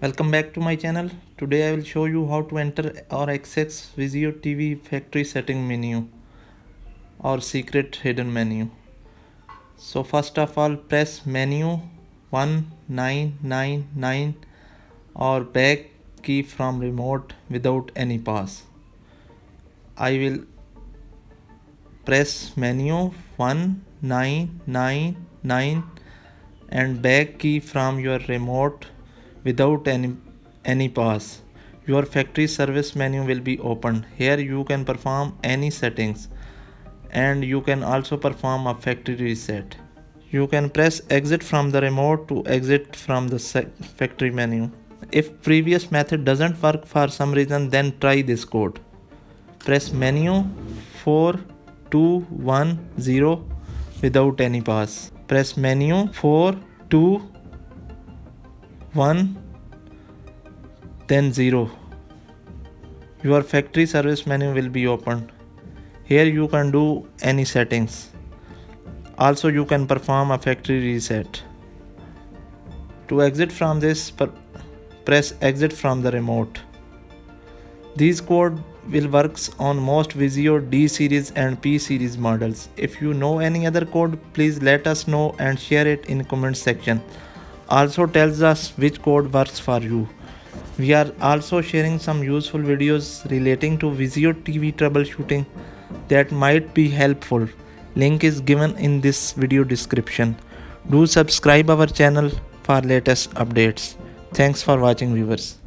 Welcome back to my channel. Today I will show you how to enter or access Vizio TV factory setting menu or secret hidden menu. So first of all, press menu 1999 or back key from remote without any pass. I will press menu 1999 and back key from your remote without any pass. Your factory service menu will be opened. Here you can perform any settings and you can also perform a factory reset. You can press exit from the remote to exit from the factory menu. If previous method doesn't work for some reason, then try this code. Press menu 4210 without any pass. Press menu 421 then 0. Your factory service menu will be opened. Here you can do any settings. Also you can perform a factory reset. To exit from this, press exit from the remote. These code will works on most Vizio D series and P series models. If you know any other code, please let us know and share it in comment section. Also tells us which code works for you. We are also sharing some useful videos relating to Vizio TV troubleshooting that might be helpful. Link is given in this video description. Do subscribe our channel for latest updates. Thanks for watching, viewers.